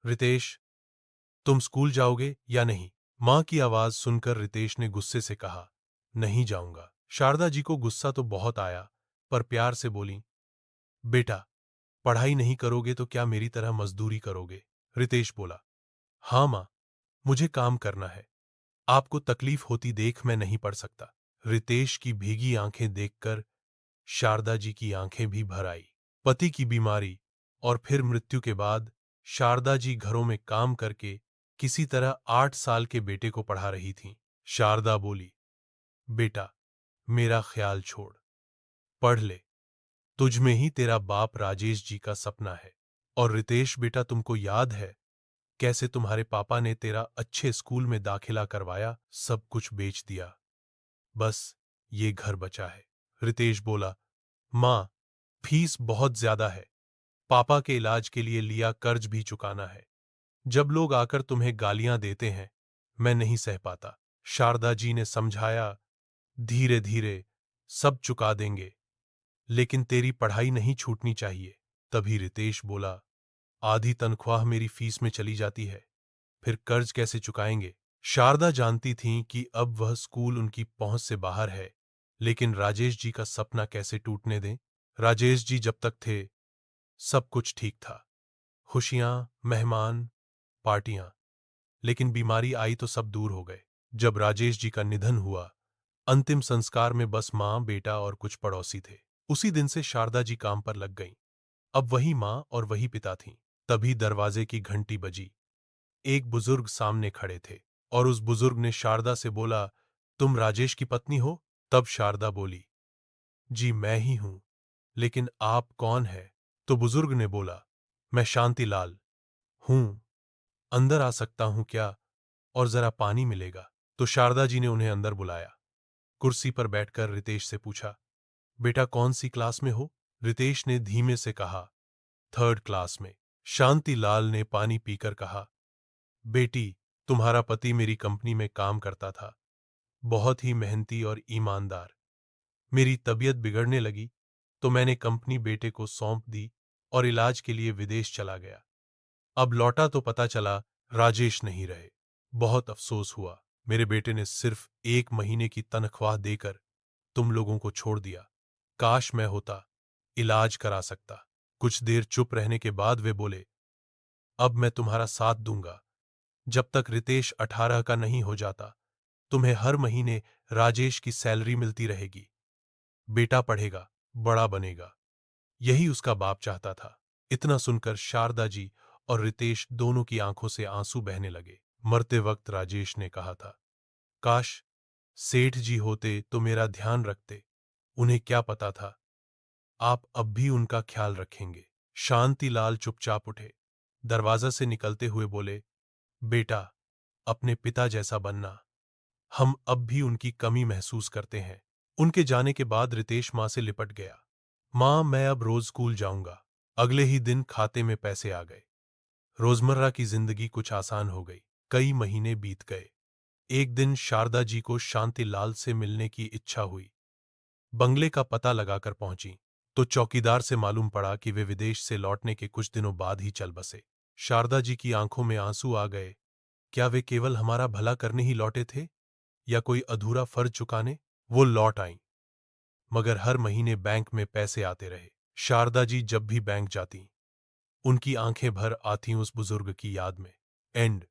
रितेश, तुम स्कूल जाओगे या नहीं? मां की आवाज सुनकर रितेश ने गुस्से से कहा, नहीं जाऊंगा। शारदा जी को गुस्सा तो बहुत आया, पर प्यार से बोली, बेटा, पढ़ाई नहीं करोगे तो क्या मेरी तरह मजदूरी करोगे? रितेश बोला, हाँ मां, मुझे काम करना है। आपको तकलीफ होती देख मैं नहीं पढ़ सकता। रितेश की भीगी आंखें देखकर शारदा जी की आंखें भी भर आई। पति की बीमारी और फिर मृत्यु के बाद शारदा जी घरों में काम करके किसी तरह 8 साल के बेटे को पढ़ा रही थीं। शारदा बोली, बेटा, मेरा ख्याल छोड़, पढ़ ले। तुझ में ही तेरा बाप राजेश जी का सपना है। और रितेश बेटा, तुमको याद है कैसे तुम्हारे पापा ने तेरा अच्छे स्कूल में दाखिला करवाया, सब कुछ बेच दिया, बस ये घर बचा है। रितेश बोला, मां, फीस बहुत ज्यादा है, पापा के इलाज के लिए लिया कर्ज भी चुकाना है। जब लोग आकर तुम्हें गालियां देते हैं, मैं नहीं सह पाता। शारदा जी ने समझाया, धीरे धीरे सब चुका देंगे, लेकिन तेरी पढ़ाई नहीं छूटनी चाहिए। तभी रितेश बोला, आधी तनख्वाह मेरी फीस में चली जाती है, फिर कर्ज कैसे चुकाएंगे? शारदा जानती थीं कि अब वह स्कूल उनकी पहुंच से बाहर है, लेकिन राजेश जी का सपना कैसे टूटने दें? राजेश जी जब तक थे, सब कुछ ठीक था, खुशियां, मेहमान, पार्टियां। लेकिन बीमारी आई तो सब दूर हो गए। जब राजेश जी का निधन हुआ, अंतिम संस्कार में बस मां, बेटा और कुछ पड़ोसी थे। उसी दिन से शारदा जी काम पर लग गईं। अब वही मां और वही पिता थीं। तभी दरवाजे की घंटी बजी। एक बुजुर्ग सामने खड़े थे और उस बुजुर्ग ने शारदा से बोला, तुम राजेश की पत्नी हो? तब शारदा बोली, जी मैं ही हूं, लेकिन आप कौन है? तो बुजुर्ग ने बोला, मैं शांतिलाल हूं, अंदर आ सकता हूं क्या? और जरा पानी मिलेगा? तो शारदा जी ने उन्हें अंदर बुलाया। कुर्सी पर बैठकर रितेश से पूछा, बेटा कौन सी क्लास में हो? रितेश ने धीमे से कहा, 3rd क्लास में। शांतिलाल ने पानी पीकर कहा, बेटी, तुम्हारा पति मेरी कंपनी में काम करता था, बहुत ही मेहनती और ईमानदार। मेरी तबीयत बिगड़ने लगी तो मैंने कंपनी बेटे को सौंप दी और इलाज के लिए विदेश चला गया। अब लौटा तो पता चला राजेश नहीं रहे। बहुत अफसोस हुआ। मेरे बेटे ने सिर्फ 1 महीने की तनख्वाह देकर तुम लोगों को छोड़ दिया। काश मैं होता, इलाज करा सकता। कुछ देर चुप रहने के बाद वे बोले, अब मैं तुम्हारा साथ दूंगा। जब तक रितेश 18 का नहीं हो जाता, तुम्हें हर महीने राजेश की सैलरी मिलती रहेगी। बेटा पढ़ेगा, बड़ा बनेगा, यही उसका बाप चाहता था। इतना सुनकर शारदा जी और रितेश दोनों की आंखों से आंसू बहने लगे। मरते वक्त राजेश ने कहा था, काश सेठ जी होते तो मेरा ध्यान रखते। उन्हें क्या पता था आप अब भी उनका ख्याल रखेंगे। शांतिलाल चुपचाप उठे, दरवाजा से निकलते हुए बोले, बेटा, अपने पिता जैसा बनना। हम अब भी उनकी कमी महसूस करते हैं। उनके जाने के बाद रितेश मां से लिपट गया। मां, मैं अब रोज स्कूल जाऊंगा। अगले ही दिन खाते में पैसे आ गए। रोजमर्रा की जिंदगी कुछ आसान हो गई। कई महीने बीत गए। एक दिन शारदा जी को शांतिलाल से मिलने की इच्छा हुई। बंगले का पता लगाकर पहुंची तो चौकीदार से मालूम पड़ा कि वे विदेश से लौटने के कुछ दिनों बाद ही चल बसे। शारदा जी की आंखों में आंसू आ गए। क्या वे केवल हमारा भला करने ही लौटे थे या कोई अधूरा फर्ज चुकाने? वो लौट आईं, मगर हर महीने बैंक में पैसे आते रहे। शारदा जी जब भी बैंक जाती, उनकी आंखें भर आती उस बुजुर्ग की याद में। एंड